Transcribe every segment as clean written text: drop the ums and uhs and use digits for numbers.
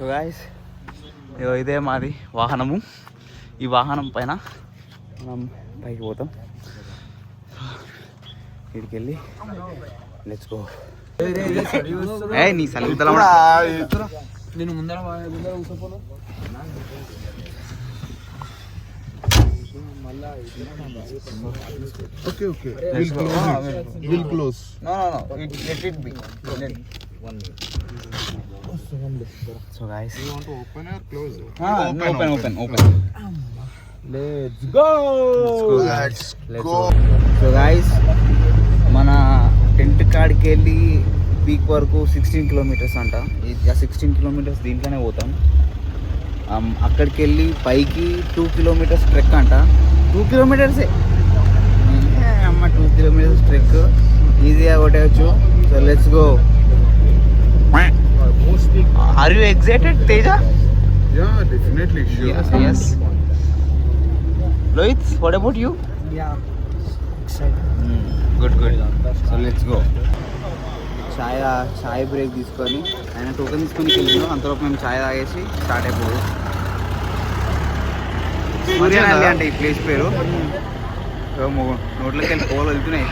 So guys ఇదే మాది వాహనము. ఈ వాహనం పైన మనం పైకి పోతాం. ఇక్కడికి వెళ్ళి లెట్స్ గో. నీ సలితల నేను ముందర కూర్చోపోను. Okay. We'll close. No. Let it be. 1 minute. So guys, You want to open or close? Open. Let's go. So guys, మన టెంట్ కాడికి వెళ్ళి పీక్ వరకు 16 కిలోమీటర్స్ అంట. 16 కిలోమీటర్స్ దీంట్లోనే పోతాం. అక్కడికి వెళ్ళి పైకి 2 కిలోమీటర్స్ ట్రెక్ అంట. 2 కిలోమీటర్సే అమ్మ, 2 కిలోమీటర్స్ ట్రెక్ ఈజీగా కొట్టేయచ్చు. So let's go. Are you excited Teja? Yeah, definitely. Sure. Yes. Lohit, what about you? Yeah, excited. Good. So let's go. Chai break తీసుకొని ఆయన టోకెన్ తీసుకొని వెళ్ళినాం. అంతలోపు మేము చాయ్ తాగేసి స్టార్ట్ అయిపోదు. సూర్యనల్లి అంటే ఈ ప్లేస్ పేరు. నోట్లోకి వెళ్ళి పోలు వెళ్తున్నాయి.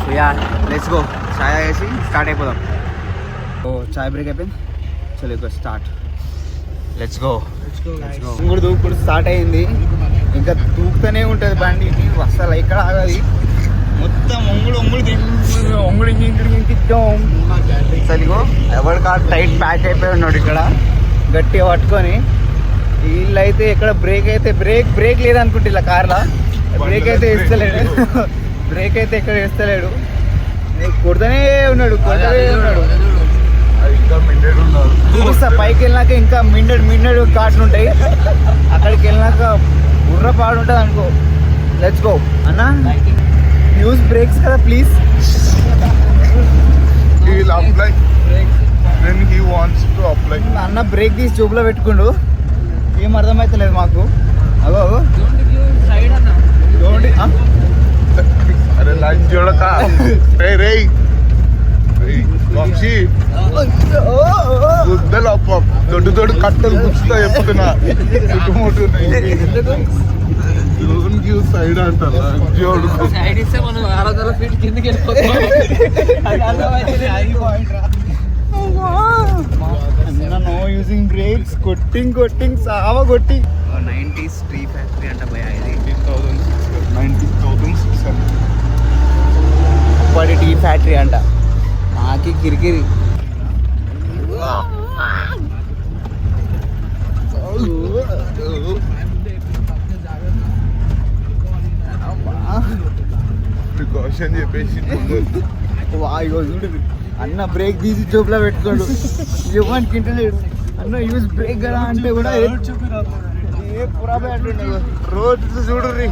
So yeah let's go. చాయ్ తాగేసి స్టార్ట్ అయిపోదాం. సో చాయ్ బ్రేక్ అయిపోయింది. చలో స్టార్ట్. Let's go. దూకుడు స్టార్ట్ అయింది. ఇంకా దూకుతూనే ఉంటుంది బండి. అసలు ఇక్కడ ఆగది. మొత్తం ఒంగుడు ఇంకిద్దాం. అసలు ఎవరి కార్ టైట్ ప్యాక్ అయిపోయి ఉన్నాడు ఇక్కడ గట్టిగా పట్టుకొని. వీళ్ళు అయితే ఇక్కడ బ్రేక్ లేదనుకుంటే ఇలా కార్లో బ్రేక్ అయితే ఎక్కడ వేస్తలేడు. కొడుతూనే ఉన్నాడు. చూపిస్తా పైకి వెళ్ళినాక ఇంకా మిండెడ్ ఘాట్లు ఉంటాయి. అక్కడికి వెళ్ళినాక బుర్రపాడు ఉంటుంది అనుకో. లెట్స్ గో అన్నా. యూజ్ బ్రేక్స్ కదా please. He will apply when he wants to apply. అన్న బ్రేక్ తీసి చూపులో పెట్టుకుండు. ఏం అర్థమైతలేదు మాకు. అగో అరే లైన్ చూడక రే వంశీ గుద్దలు అప్ప దొడ్డు కట్టలు గుచ్చుతా చెప్తున్నా. సైడ్ అంటారా జోడు నో యూజింగ్ బ్రేక్స్. కొట్టింగ్ సావ కొట్టి. 90s టీ ఫ్యాక్టరీ అంట భయ. ఇది 90,600. అప్పటి టీ ఫ్యాక్టరీ అంట. నాకి కిరికిరి. ప్రికాషన్ చెప్పేసి చూడు అన్న బ్రేక్ తీసి జోబులో పెట్టుకోడు. ఇవ్వడానికి ఇంటలేడు. అన్న యూజ్ బ్రేక్ కదా అంటే కూడా ఏ పురాబే అంటుండే. రోడ్స్ చూడుర్రి,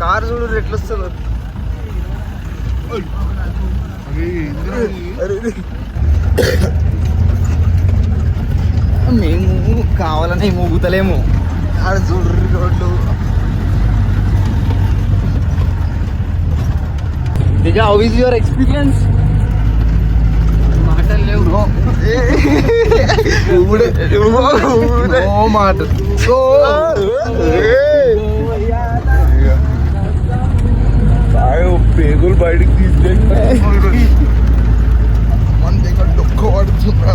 కారు చూడు ఎట్లా వస్తుందో. మేము కావాలని మూగుతలేము. ఆడ చూడుర్రి రోడ్లు. Deja, how is your experience? మాటలు లేవు. మాట పేగులు బయటికి తీసేయండి. మన దగ్గర డొక్క పడుతున్నా.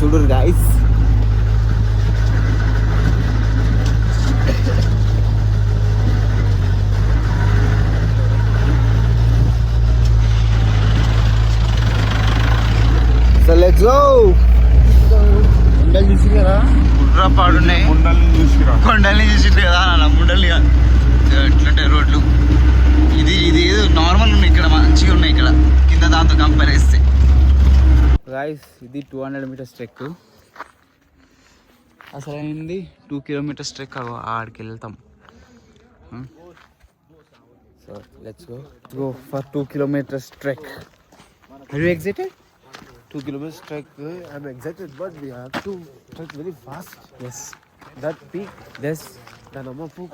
చూడరు గాయస్. So let's go. ముండలు చూసి కదా గుర్రపాడున్నాయి. కొండల్ని చూసి కదా అన్న. ముండలు ఎట్లుంటాయి రోడ్లు. ఇది ఏదో నార్మల్ ఉన్నాయి ఇక్కడ, మంచిగా ఉన్నాయి ఇక్కడ కింద దాంతో కంపేర్ చేస్తే. గాయస్ ఇది 200 మీటర్స్ ట్రెక్. అసలు అయింది 2 కిలోమీటర్స్ ట్రెక్. ఆడికి వెళ్తాం. So let's go for 2 kilometers trek. Are you excited? 2 kilometers trek. I'm excited, but we have to trek very fast. Yes. That peak, Yes. the number peak.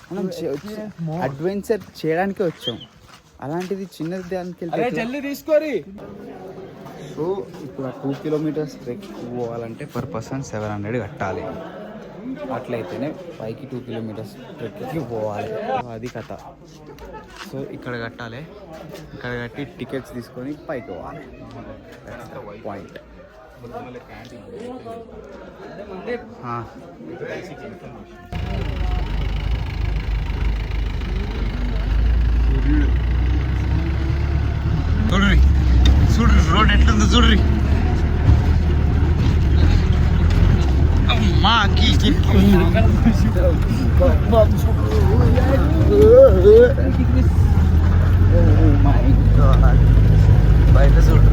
మనం adventure చేయడానికి వచ్చాం, అలాంటిది చిన్నది దానికి జల్దీ తీసుకోరి. సో ఇప్పుడు 2 kilometers ట్రెక్ పోవాలంటే per person 700 కట్టాలి. అట్లయితేనే పైకి 2 kilometers ట్రెక్కి పోవాలి. అది కథ. సో ఇక్కడ కట్టాలి, ఇక్కడ కట్టి టికెట్స్ తీసుకొని పైకి పోవాలి. పాయింట్. చూడ్రి చూడ్రి రోడ్ ఎట్లుందో చూడ్రి. అమ్మా బయట చూడు.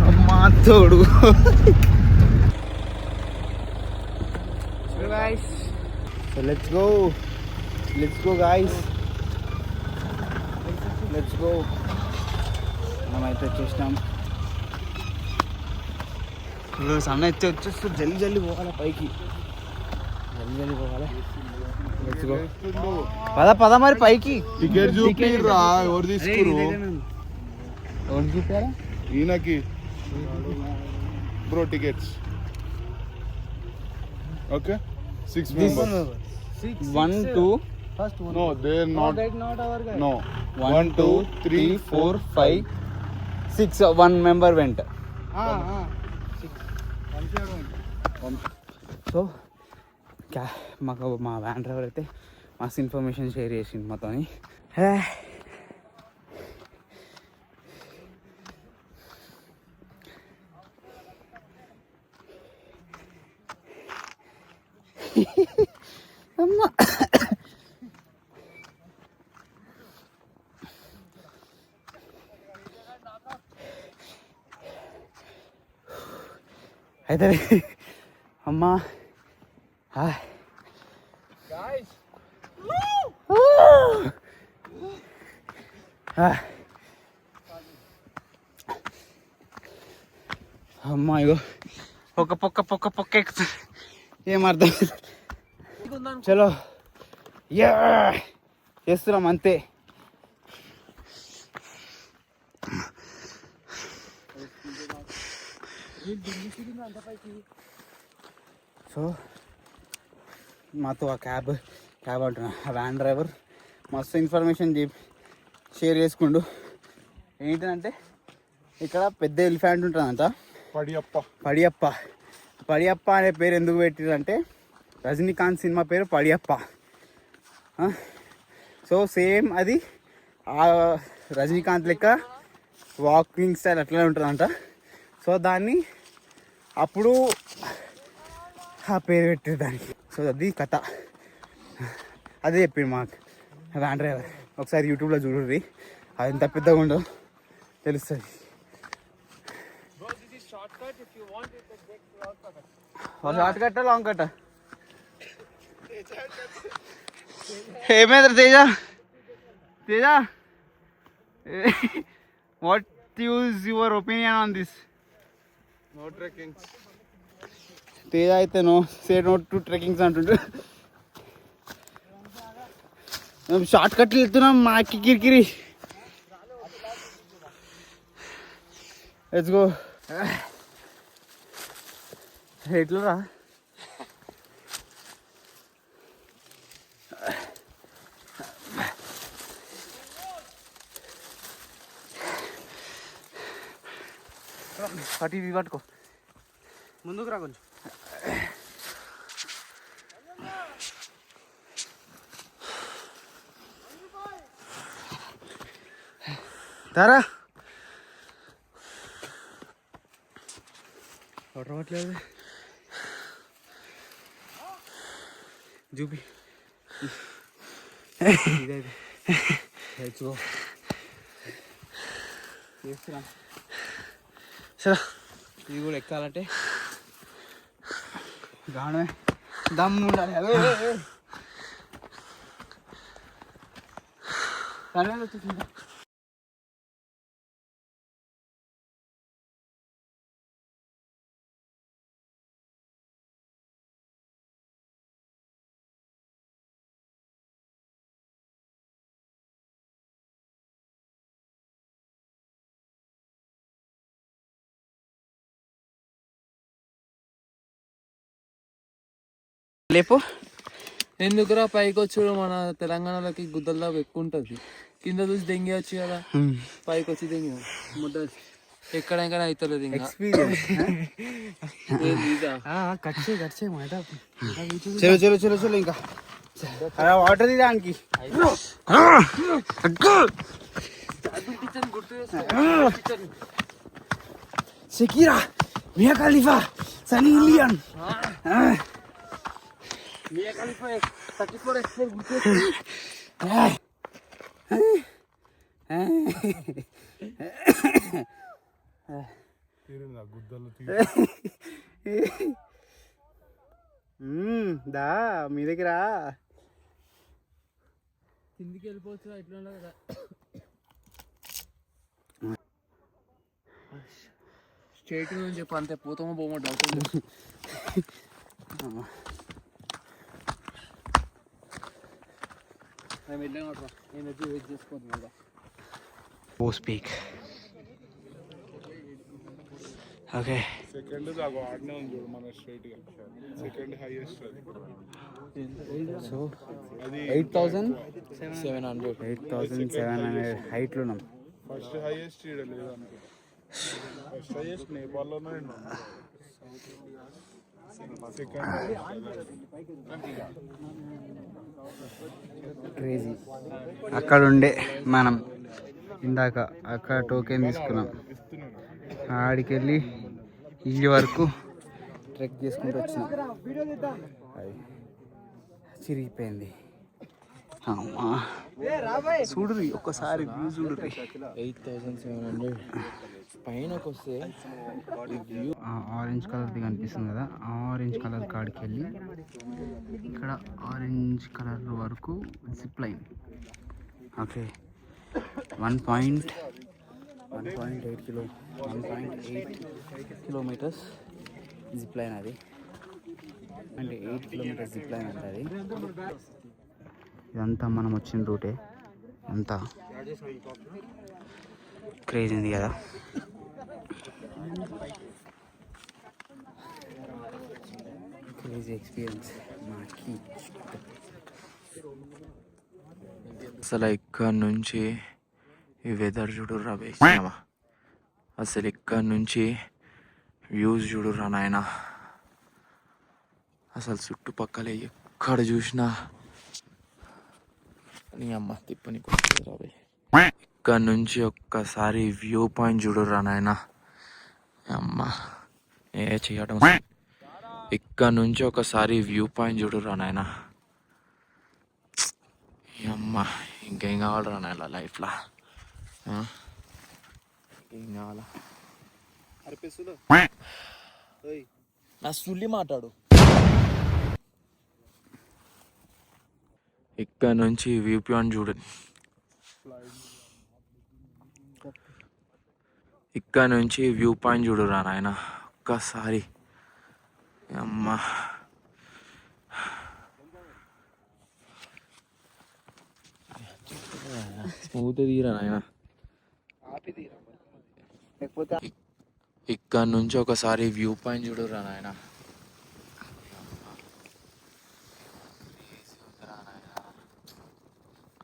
అమ్మా తోడు. So let's go guys, let's go. మనమైతే వచ్చేసినాం. సన్న అయితే వచ్చేస్తూ జల్దీ పోవాలి పైకి, జల్దీ పోవాలి. Let's go. పద మరి పైకి. టికెట్ చూపిరా, ఎవరు తీసుకురు? ఎవరు చూపారా? ఈయనకి bro tickets. Okay 6 members. 1 2 No, they're not. Not our guy. No. 1 2 3 4 5 6 1 member went. So మాకు మా వ్యాన్ డ్రైవర్ అయితే మస్తు ఇన్ఫర్మేషన్ షేర్ చేసింది మాతో. అమ్మా అయితే అమ్మా అమ్మా ఇగో పొక్క పొక్క పొక్క పొక్క ఎక్కుతుంది. ఏం అర్థం. చలో యా చేస్తున్నాం అంతే. సో మాతో ఆ క్యాబ్ అంటున్నా, ఆ వ్యాన్ డ్రైవర్ మస్తు ఇన్ఫర్మేషన్ షేర్ చేసుకుండు. ఏంటంటే ఇక్కడ పెద్ద ఎలిఫెంట్ ఉంటుందంట, పడియప్ప అనే పేరు ఎందుకు పెట్టిరంటే రజనీకాంత్ సినిమా పేరు పడియప్ప. సో సేమ్ అది ఆ రజనీకాంత్ లెక్క వాకింగ్ స్టైల్ అట్లనే ఉంటుందంట. సో దాన్ని అప్పుడు ఆ పేరు పెట్టారు దానికి. సో అది కథ, అదే చెప్పిండు మాకు వ్యాన్ డ్రైవర్. ఒకసారి యూట్యూబ్లో చూడండి, అది ఎంత పెద్దగా ఉండో తెలుస్తుంది. షార్ట్ కట్టా లాంగ్ కట్టా ఏమైంది Teja what use your opinion on this? No trekking. Teja అయితే సే నో టు ట్రెక్కింగ్స్ అంటుంటే మేము షార్ట్ కట్లు వెళ్తున్నాం. మాకి కిరికిరి. Let's go. ఎట్లరా అటు ఇది పట్టుకో, ముందుకు రా కొంచెం. తారా రావట్లేదు చూపి. చేస్తున్నా సరే. ఇది కూడా ఎక్కాలంటే గానమే దమ్ము ఉండాలి. కన్వేర్ వచ్చేసింది. లేపు ఎందుకురా పైకి వచ్చాడు మన తెలంగాణలోకి గుద్దల్లా ఎక్కువ ఉంటుంది. కింద చూసి దెంగి వచ్చు కదా, పైకి వచ్చి దెంగి ముద్ద ఎక్కడెక్కడ అవుతలేదు ఇంకా ఎక్స్పీరియన్స్. గడిచే మాట. చలో చలో చలో చలో ఇంకా వాటర్ దానికి షకీరా, మియా ఖలీఫా, సన్నీ లియోన్. మియా ఖలీఫా 34 ఎక్స్ప్లోర్ గుర్తు. దా మీ దగ్గర కిందికి వెళ్ళిపోవచ్చు ఇట్లా కదా. స్ట్రైట్ అని చెప్పి అంతే, పోతామో పోమో డౌట్ ఉంది. మేము వెళ్ళామట్రా, నేను వచ్చి వెయిట్ చేసుకోవద్దు కదా. Post peak. ఓకే, సెకండ్ దాకా ఆడనే ఉంది చూడు మన స్ట్రైట్ గా. సెకండ్ హైయెస్ట్ సో అది 8,700 8,700 హైట్లో ఉన్నాం. ఫస్ట్ హైయెస్ట్ ఈడ లేదు అనుకుంటా. ఫస్ట్ హైయెస్ట్ నేపాల్లోనే ఉన్నాం. Second crazy. అక్కడ ఉండే మనం ఇందాక అక్కడ టోకెన్ తీసుకున్నాం, ఆడికి వెళ్ళి ఇంటి వరకు ట్రెక్ చేసుకుంటూ వచ్చినాం. అది చిరిగిపోయింది. అమ్మా చూడురి ఒక్కసారి వ్యూ చూడురి. 8,700 పైనకి వస్తే ఆరెంజ్ కలర్ది కనిపిస్తుంది కదా, ఆ ఆరెంజ్ కలర్ కాడికి వెళ్ళి ఇక్కడ ఆరెంజ్ కలర్ వరకు zip line. Okay, 1.8 kilometres zip line. అది అంటే 8 కిలోమీటర్స్ జిప్ లైన్ ఉంటుంది. ఇదంతా మనం వచ్చిన రూటే. అంతా క్రేజ్ ఉంది కదా. క్రేజీ ఎక్స్పీరియన్స్ మాకి. అసలు ఇక్కడ నుంచి ఈ వెదర్ చూడుర్రా బే, అసలు ఇక్కడ నుంచి వ్యూస్ చూడుర్రా నాయన. అసలు చుట్టుపక్కల ఎక్కడ చూసినా నీ అమ్మ తిప్పని కొట్టేదిరా బే. ఇక్కడ నుంచి ఒక్కసారి వ్యూ పాయింట్ చూడుర్రా నాయన. అమ్మ ఏ చేయడం. ఇక్కడ నుంచి ఒకసారి వ్యూ పాయింట్ చూడుర్రా నాయన. అమ్మ ఇంకేం కావాలరా నాయన లైఫ్లో, ఇంకేం కావాలా? నా సుల్లి మాట్లాడు. ఇక్కడ నుంచి వ్యూ పాయింట్ చూడండి. ఇక్కడ నుంచి వ్యూ పాయింట్ చూడురా నాయన ఒక్కసారి. అమ్మా స్మూత్ తీరా నాయన. ఇక్కడ నుంచి ఒకసారి వ్యూ పాయింట్ చూడురా నాయన.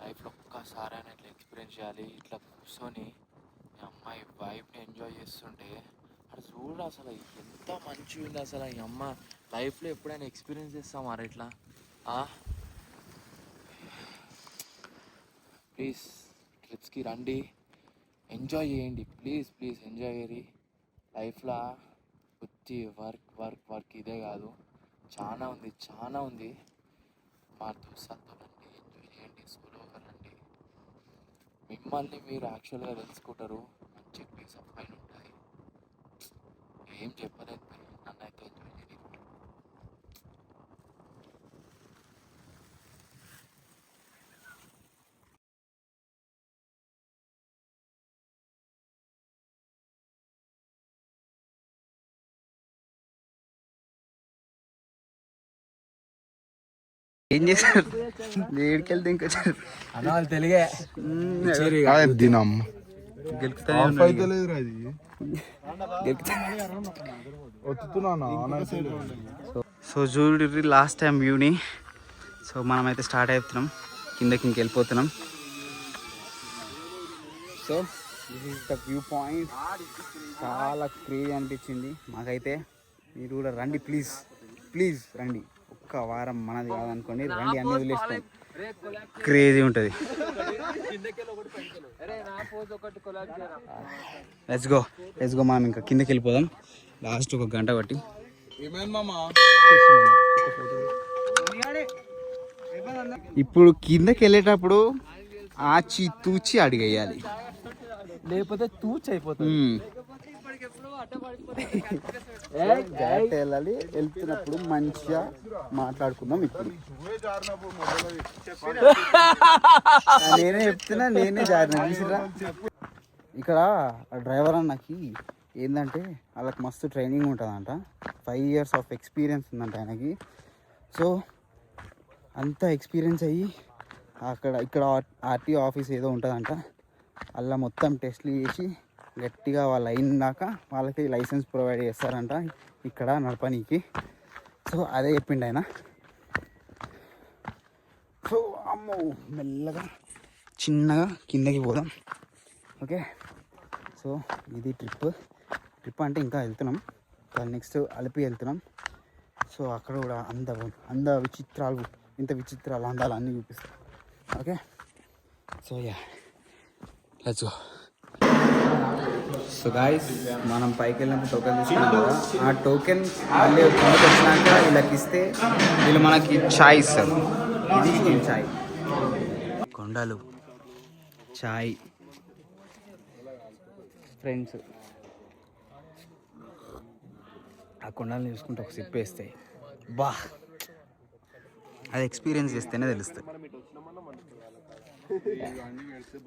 లైఫ్లో ఒక్కసారి అయినా ఇట్లా ఎక్స్పీరియన్స్ చేయాలి. ఇట్లా కూర్చొని ఈ అమ్మాయి వైబ్ని ఎంజాయ్ చేస్తుంటే అది చూడు అసలు ఎంత మంచిగా ఉంది. అసలు ఈ అమ్మ లైఫ్లో ఎప్పుడైనా ఎక్స్పీరియన్స్ చేస్తాం మరి ఇట్లా. ప్లీజ్ ట్రిప్స్కి రండి, ఎంజాయ్ చేయండి. ప్లీజ్ ప్లీజ్ ఎంజాయ్ చేయరి. లైఫ్లో వచ్చి వర్క్ వర్క్ వర్క్ ఇదే కాదు, చాలా ఉంది చాలా ఉంది. మా దోస్తులతో రండి, ఎంజాయ్ చేయండి, సోలోగా రండి. మిమ్మల్ని మీరు యాక్చువల్గా తెలుసుకుంటారు. మంచి పీస్ ఆఫ్ మైండ్ ఉంటుంది. ఏం చెప్పలేదు నన్ను అయితే ఎంజాయ్ చేయండి. ఏం చేశారు? ఏడికి వెళ్తే ఇంకా అన్న తెలుగే దినం సో చూడు లాస్ట్ టైం వ్యూని. సో మనమైతే స్టార్ట్ అవుతున్నాం, కిందకి ఇంకెళ్ళిపోతున్నాం. So this is the view point. చాలా క్రేజీ అనిపించింది మాకైతే. మీరు కూడా రండి ప్లీజ్, ప్లీజ్ రండి. ఒక్క వారం మనది కాదనుకోండి, రండి, అన్ని వదిలేస్తాం. క్రేజీ ఉంటుంది. లెట్స్ గో మనం ఇంకా కిందకి వెళ్ళిపోదాం. లాస్ట్ ఒక గంట బట్టి. ఇప్పుడు కిందకి వెళ్ళేటప్పుడు ఆచి తూచి అడిగేయాలి, లేకపోతే తూచి అయిపోతుంది. జాగ్రత్త వెళ్ళాలి. వెళ్తున్నప్పుడు మంచిగా మాట్లాడుకుందాం. ఇప్పుడు నేనే చెప్తున్నా, నేనే జాగ్రత్త. ఇక్కడ డ్రైవర్ అన్నకి ఏంటంటే వాళ్ళకి మస్తు ట్రైనింగ్ ఉంటుందంట. 5 years ఆఫ్ ఎక్స్పీరియన్స్ ఉందంట ఆయనకి. సో అంత ఎక్స్పీరియన్స్ అయ్యి ఇక్కడ ఆర్టీఓ ఆఫీస్ ఏదో ఉంటుందంట, అలా మొత్తం టెస్ట్లు చేసి గట్టిగా వాళ్ళు అయినాక వాళ్ళకి లైసెన్స్ ప్రొవైడ్ చేస్తారంట ఇక్కడ నడపనీకి. సో అదే చెప్పిండు ఆయన. సో అమ్మో మెల్లగా చిన్నగా కిందకి పోదాం. ఓకే, సో ఇది ట్రిప్ అంటే ఇంకా వెళ్తున్నాం. నెక్స్ట్ అలిపి వెళ్తున్నాం. సో అక్కడ కూడా ఇంత విచిత్రాలు అందాలు అన్నీ చూపిస్తాం. Okay, so yeah let's go. So guys, మనం పైకి వెళ్ళినప్పుడు టోకెన్ తీసుకున్నాం కదా, ఆ టోకెన్ మళ్ళీ కిందకి వచ్చినాక వీళ్ళకి ఇస్తే వీళ్ళు మనకి ఛాయ్ ఇస్తారు. మంచిగా ఛాయ్, కొండలు, ఛాయ్, ఫ్రెండ్స్. ఆ కొండలను చూసుకుంటే ఒక సిప్ వేస్తాయి. బా, అది ఎక్స్పీరియన్స్ చేస్తేనే తెలుస్తుంది.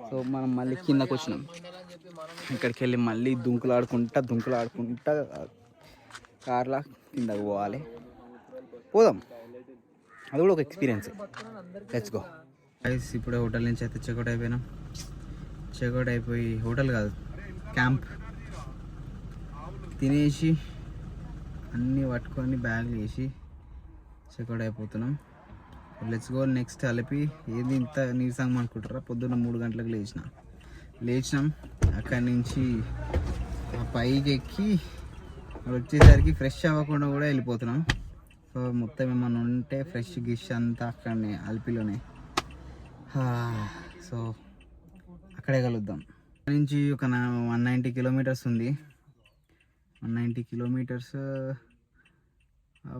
సో మనం మళ్ళీ కిందకు వచ్చినాం. ఇక్కడికి వెళ్ళి మళ్ళీ దుంకులాడుకుంటా కార్లా కిందకు పోదాం. అది కూడా ఒక ఎక్స్పీరియన్స్. Let's go. ఇప్పుడు హోటల్ నుంచి అయితే చెక్అవుట్ అయిపోయినాం. చెక్అవుట్ అయిపోయి, హోటల్ కాదు క్యాంప్, తినేసి అన్నీ పట్టుకొని బ్యాగ్లు వేసి చెక్అవుట్ అయిపోతున్నాం. Let's go. నెక్స్ట్ అలిపి. ఏది ఇంత నీరసంగా అనుకుంటారా? పొద్దున్న 3 గంటలకు లేచినాం. అక్కడి నుంచి పైకి ఎక్కి వచ్చేసరికి ఫ్రెష్ అవ్వకుండా కూడా వెళ్ళిపోతున్నాం. సో మొత్తం ఏమన్నా ఉంటే ఫ్రెష్ గిష్ అంతా అక్కడనే అలిపిలోనే. సో అక్కడే కలుద్దాం. అక్కడి నుంచి ఒక 190 kilometers ఉంది. 190 kilometers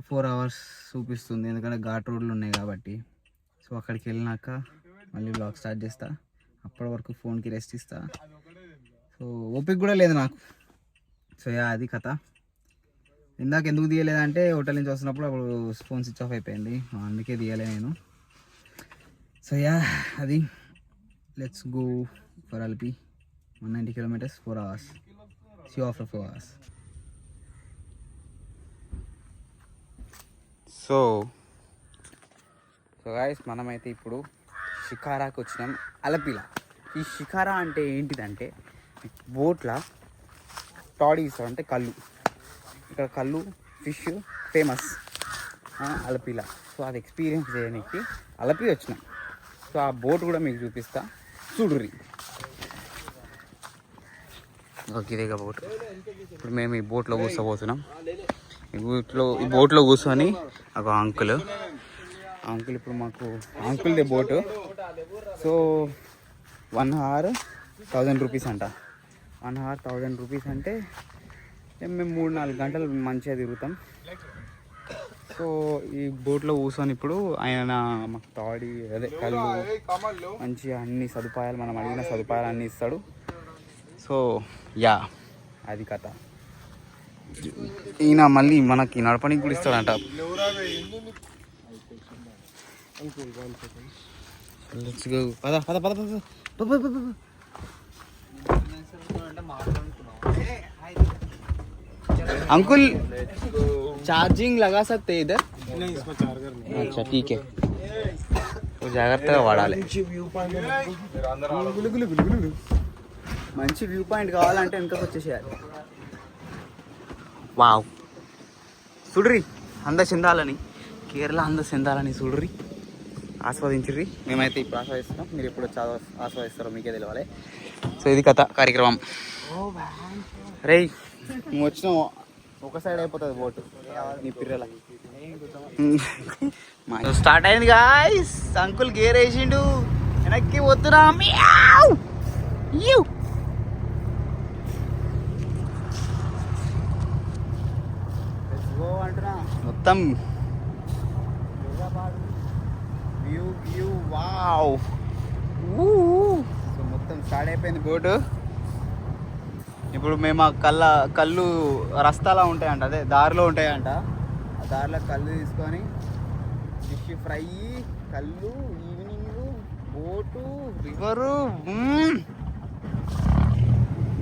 4 hours చూపిస్తుంది, ఎందుకంటే ఘాట్ రోడ్లు ఉన్నాయి కాబట్టి. సో అక్కడికి వెళ్ళినాక మళ్ళీ బ్లాగ్ స్టార్ట్ చేస్తా. అప్పటి వరకు ఫోన్కి రెస్ట్ ఇస్తా. సో ఓపిక కూడా లేదు నాకు. సో యా, అది కథ. ఇందాక ఎందుకు తీయలేదంటే హోటల్ నుంచి వస్తున్నప్పుడు అప్పుడు ఫోన్ స్విచ్ ఆఫ్ అయిపోయింది, అందుకే తీయలే నేను. సో యా, అది. Let's go for Alleppey. 190 kilometers 4 hours. See you after 4 hours. So guys, మనమైతే ఇప్పుడు షికారాకి వచ్చినాం, అలపిలా. ఈ షికారా అంటే ఏంటిదంటే బోట్లా టాడీస్ అంటే కళ్ళు. ఇక్కడ కళ్ళు, ఫిష్ ఫేమస్ అలపిలా. సో అది ఎక్స్పీరియన్స్ చేయడానికి అలపి వచ్చినాం. సో ఆ బోట్ కూడా మీకు చూపిస్తా, చూడుర్రి. ఓకే, ఇదేగా బోట్. ఇప్పుడు మేము ఈ బోట్లో కూర్చోబోతున్నాం. ఈ బోట్లో కూర్చొని ఒక అంకుల్ ఇప్పుడు మాకు అంకుల్దే బోటు. సో 1 hour 1000 rupees అంట. 1 hour 1000 rupees అంటే మేము 3-4 గంటలు మంచిగా తిరుగుతాం. సో ఈ బోట్లో కూర్చొని ఇప్పుడు ఆయన మాకు తాడి, అదే కళ్ళు, మంచిగా అన్ని సదుపాయాలు, మనం అడిగిన సదుపాయాలు అన్నీ ఇస్తాడు. సో యా, అది కథ. ఈయన మళ్ళీ మనకి నడపడానికి కూడా ఇస్తాడంట. Let's go. పద. अंकुल चार्जिंग लगा सकते हैं इधर? नहीं, इसमें चार्जर नहीं। अच्छा ठीक है. సో జాగ్రత్తగా వాడాలి. మంచి వ్యూ పాయింట్ కావాలంటే వెనకకు వచ్చేసేయాలి. వావ్ చూడ్రి అంద చెందాలని, కేరళ అంద చెందాలని చూడ్రి, ఆస్వాదించుర్రి. మేమైతే ఇప్పుడు ఆస్వాదిస్తున్నాం, మీరు ఎప్పుడు వచ్చి ఆస్వాదిస్తారో మీకే తెలియాలి. సో ఇది కథ కార్యక్రమం. రే నువ్వు వచ్చిన ఒక సైడ్ అయిపోతుంది బోటు నీ పిర్రల. స్టార్ట్ అయింది గాయ్స్, అంకుల్ గేర్ వేసిండు, వెనక్కి పోతున్నాం. అంటున్నా మొత్తం వ్యూ వావ్. సో మొత్తం స్టార్ట్ అయిపోయింది బోటు. ఇప్పుడు మేము ఆ కళ్ళు రస్తాలా ఉంటాయంట, అదే దారిలో ఉంటాయంట. ఆ దారిలో కళ్ళు తీసుకొని ఫిష్ ఫ్రై, కళ్ళు, ఈవినింగ్ బోటు, రివరు,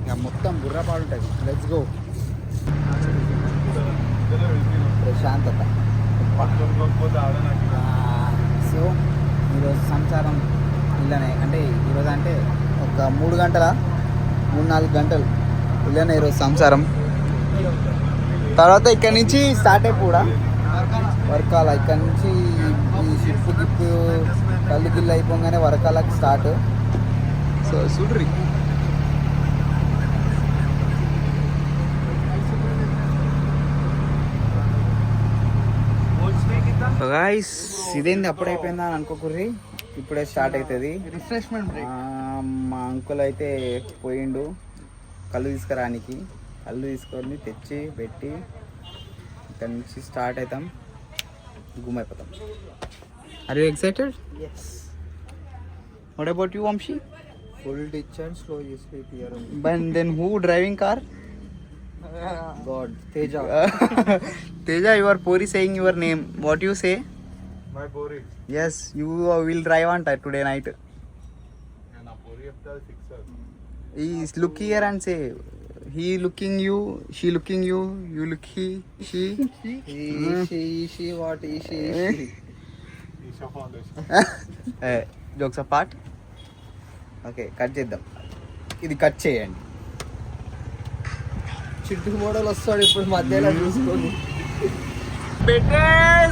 ఇక మొత్తం బుర్రపాడు ఉంటుంది. Let's go. ప్రశాంతత. సో ఈరోజు సంసారం ఇళ్ళనే, అంటే ఈరోజు అంటే ఒక 3-4 గంటలు ఇళ్ళనే ఈరోజు సంసారం. తర్వాత ఇక్కడ నుంచి స్టార్ట్ అయిపో కూడా వర్కాల. ఇక్కడ నుంచి ఈ షిప్ గిప్పు కళ్ళు గిల్లు అయిపోగానే వర్కాలకి స్టార్ట్. సో చూడ్రి. గాయ్స్ ఇదేంది అప్పుడైపోయిందా అని అనుకోకుర్రి, ఇప్పుడే స్టార్ట్ అవుతుంది రిఫ్రెష్మెంట్. మా అంకుల్ అయితే పోయిండు కళ్ళు తీసుకురానికి. కళ్ళు తీసుకొని తెచ్చి పెట్టి ఇక్కడ నుంచి స్టార్ట్ అవుతాం, గుమ్ అయిపోతాం. Are you excited? Yes. What about you Vamshi? Full ditch and slow speed here only. But then who driving car? God, Teja. Teja, you are Puri saying your name. What you say? My Puri. Yes, you will drive on today night. And a Puri of the fixer. He look here and say, he looking you, she looking you, you look he, she. She, what is she? Isha Foundation. Jokes apart. Okay cut చేద్దాం, ఇది cut చేయండి. చిట్టు model వస్తాడు ఇప్పుడు మధ్యలో చూసుకోండి.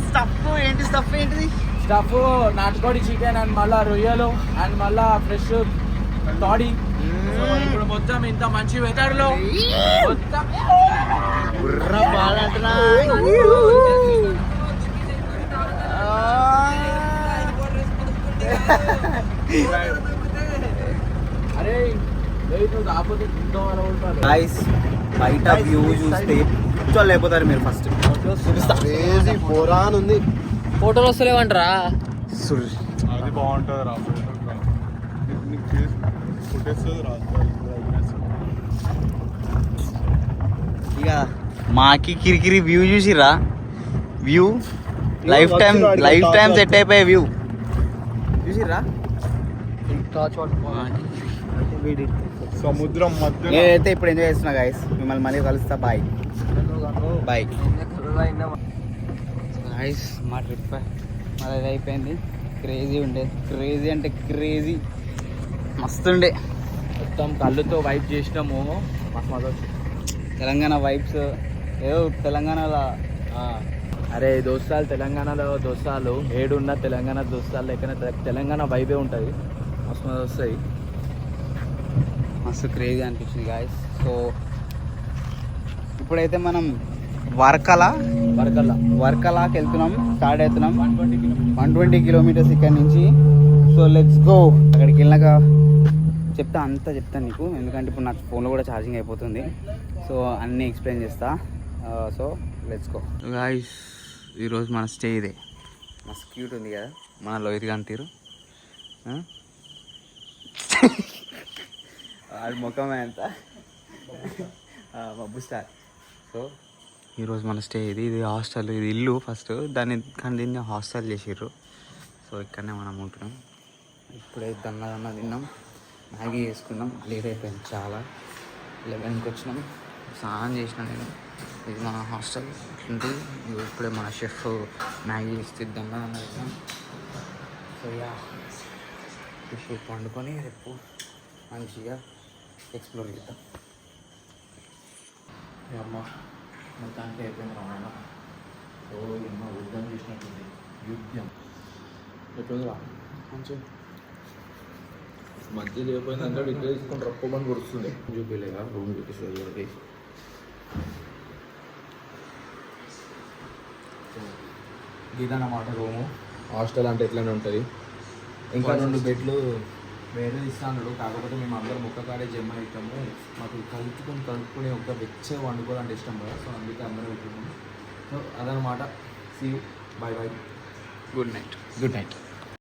Stuff ఏంటి? Stuff ఏంటిది? స్టఫ్ నాటుకోడి చికెన్ అండ్ మళ్ళా రొయ్యలు అండ్ మళ్ళా ఫ్రెష్ తాడి. ఇప్పుడు మొత్తం ఇంత మంచి వెదర్ లో మొత్తం బుర్ర బాలంటున్నా. అరే కాకపోతే గైస్ బయట వ్యూ చూస్తే కూర్చోలేకపోతారు మీరు. ఫస్ట్ క్రేజీ ఫోరాన్ ఉంది. ఫోటోలు వస్తలేవంటరా. అది బాగుంటుంది రా ఫుటేజ్ రా. ఇక మాకి కిరికిరి వ్యూ చూసిరా, వ్యూ లైఫ్ టైం సెట్ అయిపోయే వ్యూ చూసిరా. సముద్రం మధ్య నేనైతే ఇప్పుడు ఎంజాయ్ చేస్తున్నా గైస్. మిమ్మల్ని మళ్ళీ కలుస్తా. Bye bye guys. మా ట్రిప్ అది అయిపోయింది. క్రేజీ ఉండే, క్రేజీ అంటే క్రేజీ మస్తు ఉండే. మొత్తం కళ్ళుతో వైప్ చేసినాము. తెలంగాణ వైబ్స్ ఏదో తెలంగాణలో. అరే దోస్తాలు తెలంగాణలో దోస్తాలు ఏడున్న తెలంగాణ దోస్తాలు ఎక్కడ తెలంగాణ వైబే ఉంటుంది. మస్తు వస్తాయి, మస్తు క్రేజీ అనిపించింది గాయస్. సో ఇప్పుడైతే మనం వర్కలాకి వెళ్తున్నాం, స్టార్ట్ అవుతున్నాం. 120 కిలోమీటర్స్ ఇక్కడ నుంచి. So let's go. అక్కడికి వెళ్ళాక అంతా చెప్తాను నీకు, ఎందుకంటే ఇప్పుడు నాకు ఫోన్లో కూడా ఛార్జింగ్ అయిపోతుంది. సో అన్నీ ఎక్స్ప్లెయిన్ చేస్తా. So let's go guys. ఈరోజు మన స్టే ఇదే. మస్తు క్యూట్ ఉంది కదా మన లోహిత్ గాని తీరు. వాడి ముఖమే అంత బబ్బు స్టార్. సో ఈరోజు మన స్టే ఇది హాస్టల్. ఇది ఇల్లు ఫస్ట్, దీన్ని హాస్టల్ చేసిర్రు. సో ఇక్కడనే మనం ఉంటున్నాం. ఇప్పుడే దన్న తిన్నాం, మ్యాగీ వేసుకున్నాం. లేట్ అయిపోయింది చాలా. 11కి వచ్చినాం, స్నానం చేసినా నేను. ఇది మన హాస్టల్ ఇట్లుంటుంది. ఇప్పుడే మన షెఫ్ మ్యాగీ ఇస్తే దన్న తిన్నాం. సో యా ఇప్పుడు పండుకొని రేపు మంచిగా ఎక్స్ప్లోర్ చేద్దాం. అమ్మ మొత్తానికి అయిపోయింది రామాయణ. ఓ అమ్మ యుద్ధం చేసినట్టుంది, యుద్ధం ఎట్లుందిరా మంచిగా మధ్య లేకపోయిందంటే ఇట్లా తీసుకొని రప్పమని కొడుతుంది. చూపించలేదా రూమ్ చూపిస్తుంది. ఇదన్నమాట రూము. హాస్టల్ అంటే ఎట్లనే ఉంటుంది. ఇంకా 2 బెడ్లు వేరే ఇస్తాడు. కాకపోతే మేము అందరం ఒక్క కాడే జమ అవుతాము. మాకు కలుపుకొని ఒక వెచ్చగా వండుకోవాలంటే ఇష్టం కదా. సో అందుకే అందరం పెట్టుకున్నాము. సో అదనమాట. See you, bye bye, good night. Good night.